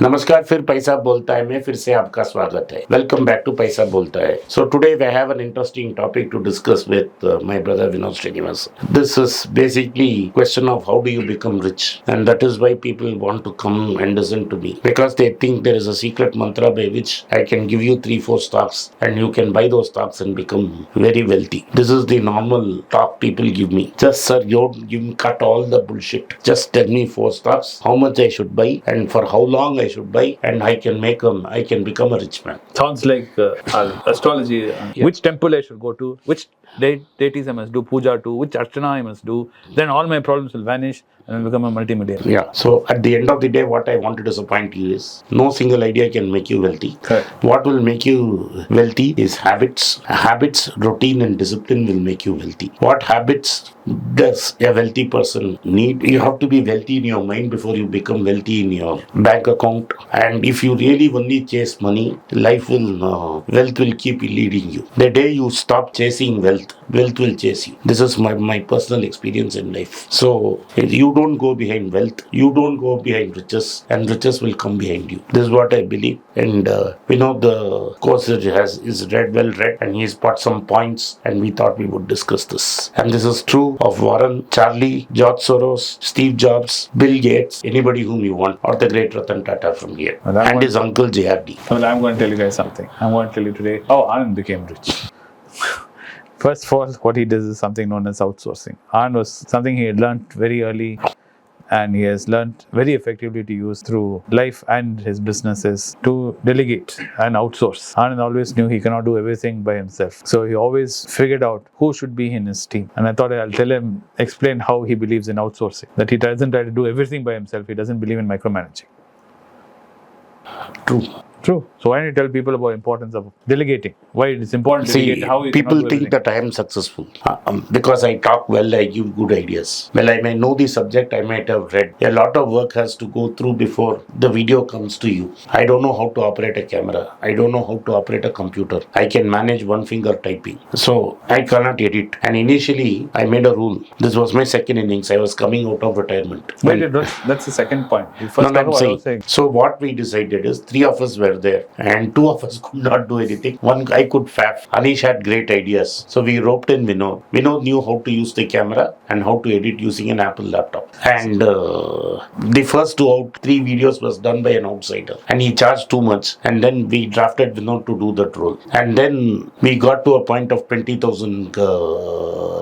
नमस्कार फिर पैसा बोलता है में फिर से आपका स्वागत है वेलकम बैक टू पैसा बोलता है so today we have an interesting topic to discuss with my brother Srinivasan. This is basically question of how do you become rich, and that is why people want to come and listen to me, because they think there is a secret mantra by which I can give you 3-4 stocks and you can buy those stocks and become very wealthy. This is the normal talk people give me. Just sir, you cut all the bullshit, just tell me 4 stocks, how much I should buy and for how long I should buy, and I can become a rich man. Sounds like astrology. Yeah. Which temple I should go to, which deities I must do puja to, which archana I must do. Then all my problems will vanish and I'll become a multimillionaire. Yeah. So at the end of the day, what I want to disappoint you is no single idea can make you wealthy. Correct. What will make you wealthy is habits. Habits, routine, and discipline will make you wealthy. What habits does a wealthy person need? You have to be wealthy in your mind before you become wealthy in your bank account. And if you really only chase money, wealth will keep leading you. The day you stop chasing wealth will chase you. This is my personal experience in life. So you don't go behind wealth, you don't go behind riches, and riches will come behind you. This is what I believe. And we know the course is well read, and he's put some points, and we thought we would discuss this. And this is true of Warren, Charlie, George Soros, Steve Jobs, Bill Gates, anybody whom you want, or the great Ratan Tata from here, and his uncle JRD. Well, I'm going to tell you guys something. I'm going to tell you today how Anand became rich. First of all, what he does is something known as outsourcing. Anand was something he had learned very early, and he has learned very effectively to use through life and his businesses to delegate and outsource. Anand always knew he cannot do everything by himself. So he always figured out who should be in his team. And I thought I'll explain how he believes in outsourcing. That he doesn't try to do everything by himself. He doesn't believe in micromanaging. True. So why don't you tell people about the importance of delegating? Why it's important to delegate? How you people cannot do think that I am successful because I talk well, I give good ideas. Well, I may know the subject, I might have read. A lot of work has to go through before the video comes to you. I don't know how to operate a camera. I don't know how to operate a computer. I can manage one finger typing. So I cannot edit. And initially, I made a rule. This was my second innings. I was coming out of retirement. Wait, that's the second point. So what we decided is 3 of us were there and 2 of us could not do anything. One guy could faff. Anish had great ideas. So we roped in Vinod. Vinod knew how to use the camera and how to edit using an Apple laptop. And the first 3 videos was done by an outsider. And he charged too much. And then we drafted Vinod to do that role. And then we got to a point of 20,000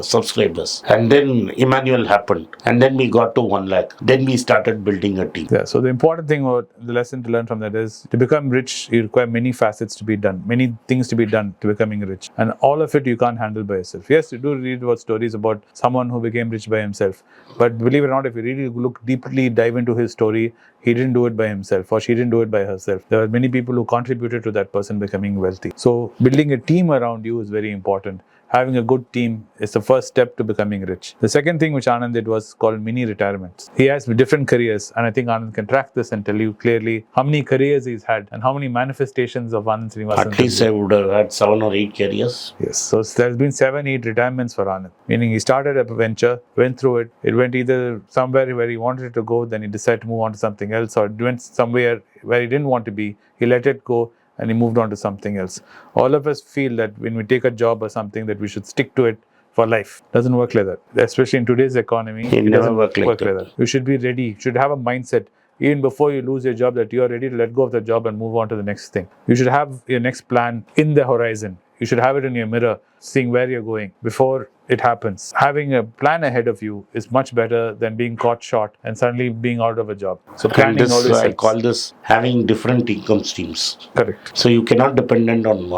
subscribers. And then Emmanuel happened. And then we got to 1 lakh. Then we started building a team. Yeah, so the important thing or the lesson to learn from that is to become rich, you require many facets to be done, many things to be done to becoming rich. And all of it you can't handle by yourself. Yes, you do read about stories about someone who became rich by himself. But believe it or not, if you really dive into his story, he didn't do it by himself or she didn't do it by herself. There are many people who contributed to that person becoming wealthy. So building a team around you is very important. Having a good team is the first step to becoming rich. The second thing which Anand did was called mini retirements. He has different careers, and I think Anand can track this and tell you clearly how many careers he's had and how many manifestations of Anand Srinivasan. At least I would have had 7 or 8 careers. Yes, so there's been 7-8 retirements for Anand. Meaning he started a venture, went through it, it went either somewhere where he wanted it to go, then he decided to move on to something else, or it went somewhere where he didn't want to be, he let it go, and he moved on to something else. All of us feel that when we take a job or something that we should stick to it for life. Doesn't work like that. Especially in today's economy, it doesn't work like that. You should be ready. You should have a mindset even before you lose your job that you are ready to let go of the job and move on to the next thing. You should have your next plan in the horizon. You should have it in your mirror, seeing where you're going before it happens. Having a plan ahead of you is much better than being caught short and suddenly being out of a job. So planning always helps. I call this having different income streams. Correct. So you cannot depend on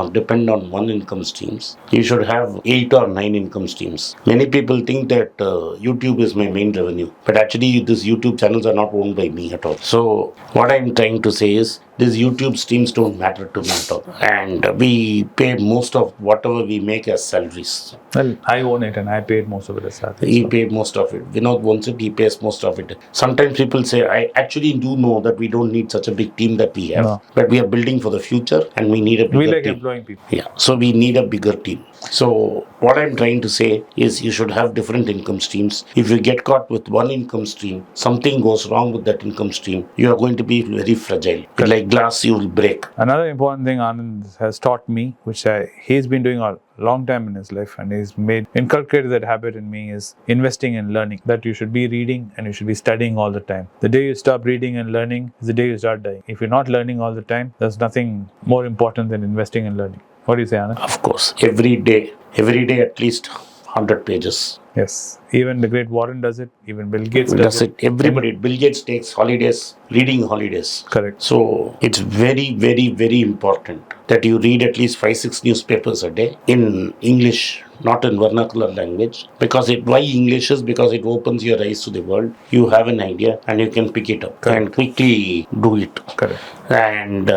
one income streams. You should have 8 or 9 income streams. Many people think that YouTube is my main revenue, but actually these YouTube channels are not owned by me at all. So what I'm trying to say is these YouTube streams don't matter to me at all, and we pay most of whatever we make as salaries. Well, I own it and I paid most of it as salaries. He paid most of it. Vinod owns it, he pays most of it. Sometimes people say, I actually do know that we don't need such a big team that we have, but we are building for the future and we need a bigger team. We like employing people. Yeah, so we need a bigger team. So what I'm trying to say is you should have different income streams. If you get caught with one income stream, something goes wrong with that income stream, you are going to be very fragile. Like glass, you will break. Another important thing Anand has taught me, which he's been doing a long time in his life, and he's inculcated that habit in me, is investing in learning. That you should be reading and you should be studying all the time. The day you stop reading and learning is the day you start dying. If you're not learning all the time, there's nothing more important than investing in learning. What do you say, Anand? Of course, every day at least 100 pages. Yes, even the great Warren does it. Even Bill Gates does it. Everybody, Bill Gates takes holidays, reading holidays. Correct. So it's very, very, very important that you read at least 5-6 newspapers a day in English, not in vernacular language. Because why English is because it opens your eyes to the world. You have an idea and you can pick it up and quickly do it. Correct. And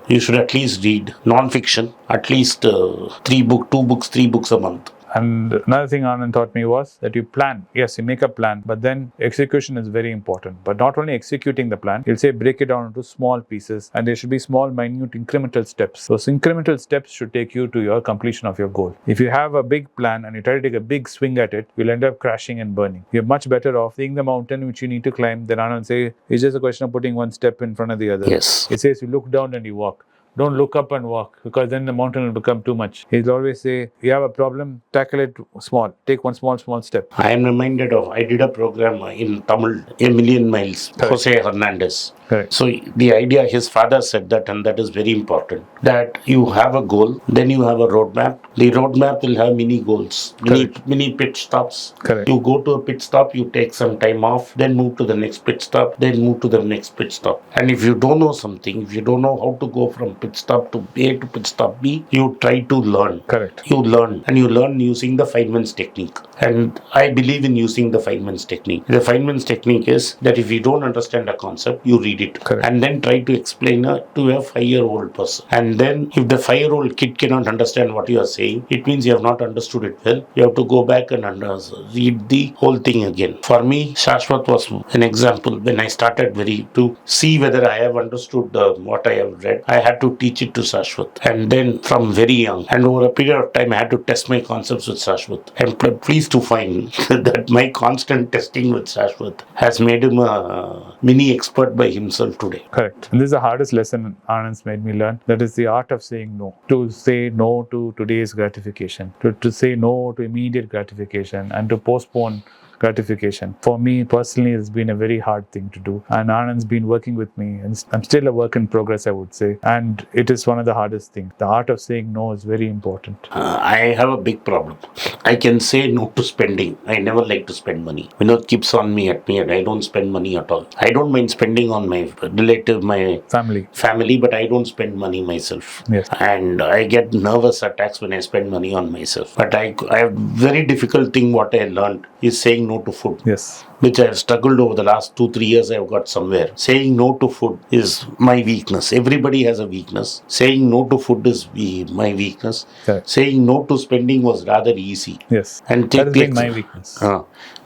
you should at least read non-fiction, at least 3 books a month. And another thing Anand taught me was that you plan. Yes, you make a plan, but then execution is very important. But not only executing the plan, he'll say break it down into small pieces, and there should be small, minute, incremental steps. Those incremental steps should take you to your completion of your goal. If you have a big plan and you try to take a big swing at it, you'll end up crashing and burning. You're much better off seeing the mountain which you need to climb. Then Anand say it's just a question of putting one step in front of the other. Yes. It says you look down and you walk. Don't look up and walk, because then the mountain will become too much. He'll always say, you have a problem, tackle it small. Take one small step. I am reminded of, I did a program in Tamil, A Million Miles, Jose Hernandez. Correct. So the idea, his father said that, and that is very important, that you have a goal, then you have a roadmap. The roadmap will have mini goals, mini pit stops. Correct. You go to a pit stop, you take some time off, then move to the next pit stop, then move to the next pit stop. And if you don't know something, if you don't know how to go from pit stop to A to pit stop B, you try to learn. Correct. You learn, and you learn using the Feynman's technique. And I believe in using the Feynman's technique. The Feynman's technique is that if you don't understand a concept, you read it. Correct. And then try to explain it to a 5-year-old person. And then if the 5-year-old kid cannot understand what you are saying, it means you have not understood it well. You have to go back and read the whole thing again. For me, Shashwat was an example. When I started to see whether I have understood what I have read, I had to teach it to Shashwat. And then from very young, and over a period of time, I had to test my concepts with Shashwat. And pleased to find that my constant testing with Shashwat has made him a mini expert by himself today. Correct. And this is the hardest lesson Anand's made me learn. That is the art of saying no. To say no to today's gratification. To say no to immediate gratification, and to postpone gratification. For me personally, it's been a very hard thing to do, and Anand's been working with me, and I'm still a work in progress, I would say, and it is one of the hardest things. The art of saying no is very important. I have a big problem. I can say no to spending. I never like to spend money. Vinod keeps on me at me, and I don't spend money at all. I don't mind spending on my relative, my family, but I don't spend money myself. Yes. And I get nervous attacks when I spend money on myself. But I have very difficult thing what I learned is saying no to food. Yes. Which I have struggled over the last 2-3 years. I have got somewhere. Saying no to food is my weakness. Everybody has a weakness. Saying no to food is my weakness. Correct. Saying no to spending was rather easy. Yes. And that has been my weakness.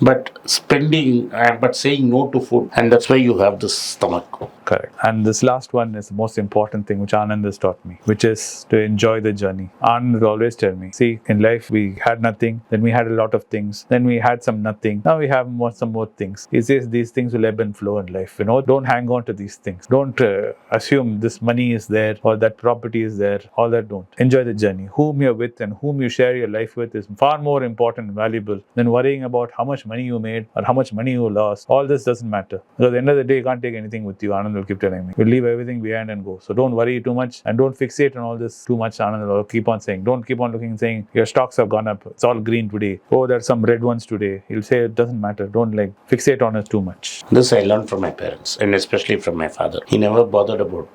But saying no to food, and that's why you have this stomach. Correct. And this last one is the most important thing which Anand has taught me, which is to enjoy the journey. Anand will always tell me, see, in life we had nothing, then we had a lot of things, then we had some nothing, now we have some more things. He says these things will ebb and flow in life. Don't hang on to these things. Don't assume this money is there or that property is there. All that don't. Enjoy the journey. Whom you're with and whom you share your life with is far more important and valuable than worrying about how much money you made or how much money you lost. All this doesn't matter. Because at the end of the day, you can't take anything with you. Anand will keep telling me. You'll leave everything behind and go. So don't worry too much and don't fixate on all this too much. Anand will keep on saying. Don't keep on looking and saying your stocks have gone up. It's all green today. Oh, there's some red ones today. He'll say it doesn't matter. Don't fixate on it too much. This I learned from my parents, and especially from my father. He never bothered about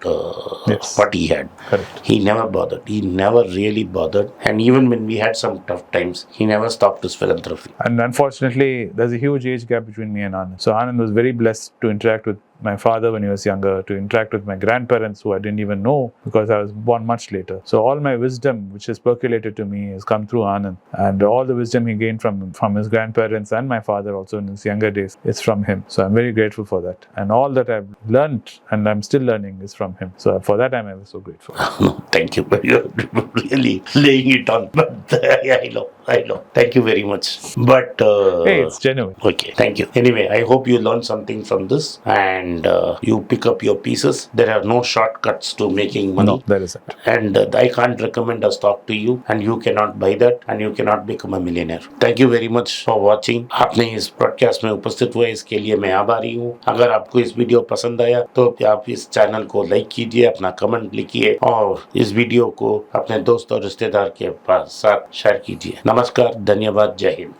what he had. Correct. He never bothered. He never really bothered. And even when we had some tough times, he never stopped his philanthropy. And unfortunately, there's a huge age gap between me and Anand. So Anand was very blessed to interact with my father when he was younger, to interact with my grandparents who I didn't even know because I was born much later. So all my wisdom which has percolated to me has come through Anand, and all the wisdom he gained from his grandparents and my father also in his younger days is from him. So I'm very grateful for that, and all that I've learned and I'm still learning is from him. So for that I'm ever so grateful. No, thank you. You're really laying it on, but I know. I know. Thank you very much. But Hey, it's genuine. okay, thank you. Anyway, I hope you learned something from this and you pick up your pieces. There are no shortcuts to making money. No, there isn't. And I can't recommend a stock to you, and you cannot buy that, and you cannot become a millionaire. Thank you very much for watching. आपने इस podcast में उपस्थित हुए इसके लिए मैं आभारी हूँ. अगर आपको इस वीडियो पसंद आया तो आप इस चैनल को लाइक कीजिए, अपना कमेंट लिखिए और इस वीडियो को अपने दोस्त और रिश्तेदार के पास साथ शेयर कीजिए. नमस्कार, धन्यवाद, जय हिंद.